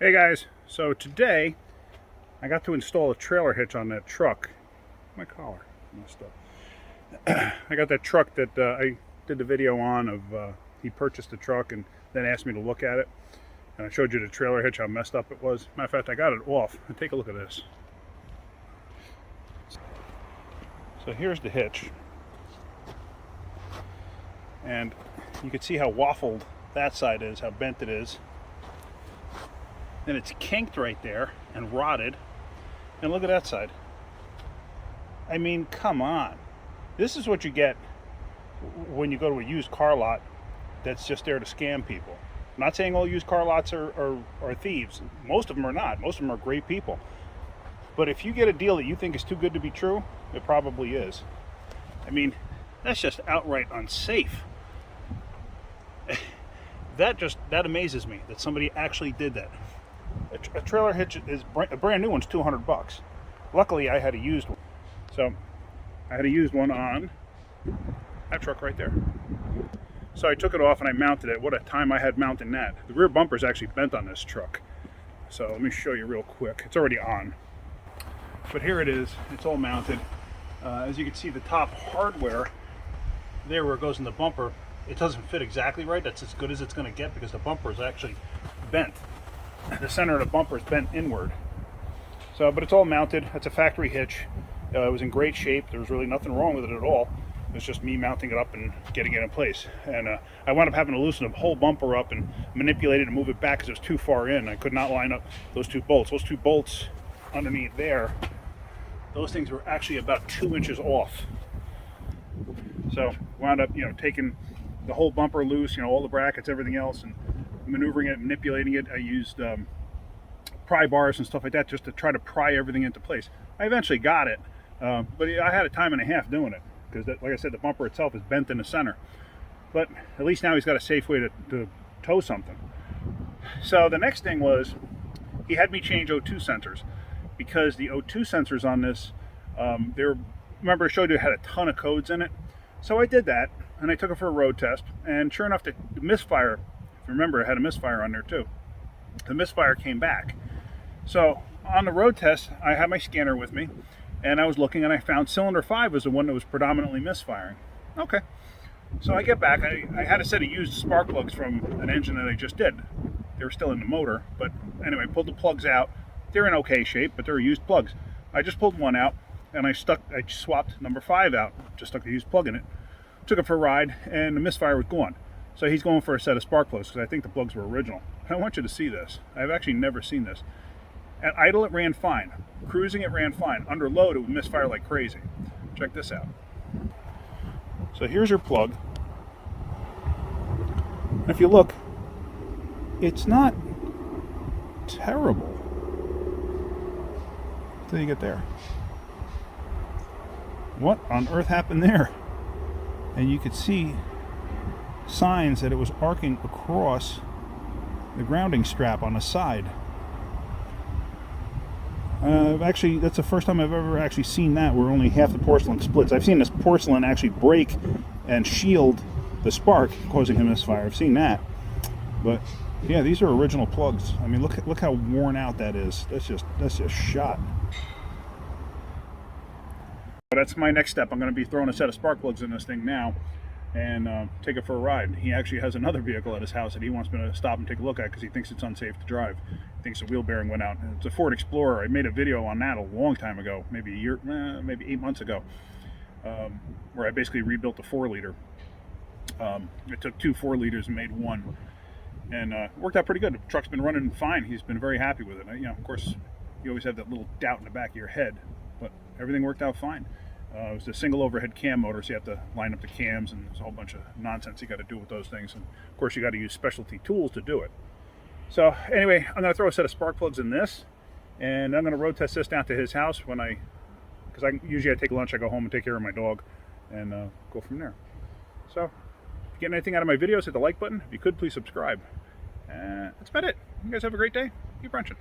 Hey guys, so today I got to install a trailer hitch on that truck. My collar messed up. I got that truck that I did the video on of he purchased the truck and then asked me to look at it. And I showed you the trailer hitch, how messed up it was. Matter of fact, I got it off. And take a look at this. So here's the hitch. And you can see how waffled that side is, how bent it is. And it's kinked right there and rotted. And look at that side. I mean, come on. This is what you get when you go to a used car lot that's just there to scam people. I'm not saying all used car lots are thieves. Most of them are not. Most of them are great people. But if you get a deal that you think is too good to be true, it probably is. I mean, that's just outright unsafe. That amazes me that somebody actually did that. A trailer hitch is a brand new one's $200. Luckily, I had a used one. So I had a used one on that truck right there. So I took it off and I mounted it. What a time I had mounting that. The rear bumper is actually bent on this truck. So let me show you real quick. It's already on. But here it is. It's all mounted. As you can see, the top hardware, there where it goes in the bumper, it doesn't fit exactly right. That's as good as it's going to get because the bumper is actually bent. The center of the bumper is bent inward. So, but it's all mounted. It's a factory hitch. It was in great shape. There was really nothing wrong with it at all. It was just me mounting it up and getting it in place. And I wound up having to loosen the whole bumper up and manipulate it and move it back because it was too far in. I could not line up those two bolts. Those two bolts underneath there, those things were actually about 2 inches off. So wound up, taking the whole bumper loose, all the brackets, everything else, and maneuvering it, manipulating it. I used pry bars and stuff like that just to try to pry everything into place. I eventually got it, but I had a time and a half doing it because, like I said, the bumper itself is bent in the center. But at least now he's got a safe way to tow something. So the next thing was he had me change O2 sensors because the O2 sensors on this, remember I showed you it had a ton of codes in it. So I did that and I took it for a road test, and sure enough, the Misfire, if you remember, I had a Misfire on there too. The Misfire came back. So on the road test, I had my scanner with me, and I was looking, and I found cylinder 5 was the one that was predominantly misfiring. Okay. So I get back. I had a set of used spark plugs from an engine that I just did. They were still in the motor, but anyway, pulled the plugs out. They're in okay shape, but they're used plugs. I just pulled one out, and I swapped number 5 out, just stuck the used plug in it. Took it for a ride, and the Misfire was gone. So he's going for a set of spark plugs because I think the plugs were original. I want you to see this. I've actually never seen this. At idle, it ran fine. Cruising, it ran fine. Under load, it would misfire like crazy. Check this out. So here's your plug. If you look, it's not terrible until you get there. What on earth happened there? And you could see signs that it was arcing across the grounding strap on the side. Actually, that's the first time I've ever actually seen that where only half the porcelain splits. I've seen this porcelain actually break and shield the spark, causing a misfire. I've seen that. But yeah, these are original plugs. I mean, look how worn out that is. That's just shot. That's my next step. I'm going to be throwing a set of spark plugs in this thing now and take it for a ride. He actually has another vehicle at his house that he wants me to stop and take a look at because he thinks it's unsafe to drive. He thinks the wheel bearing went out. It's a Ford Explorer. I made a video on that a long time ago, maybe a year, maybe 8 months ago, where I basically rebuilt the 4-liter. I took 2 4-liters and made one, and worked out pretty good. The truck's been running fine. He's been very happy with it. Of course, you always have that little doubt in the back of your head, but everything worked out fine. It was a single overhead cam motor, so you have to line up the cams, and there's a whole bunch of nonsense you got to do with those things. And of course, you got to use specialty tools to do it. So anyway, I'm going to throw a set of spark plugs in this, and I'm going to road test this down to his house because usually I take lunch, I go home and take care of my dog, and go from there. So if you're getting anything out of my videos, hit the like button. If you could, please subscribe. That's about it. You guys have a great day. Keep wrenching.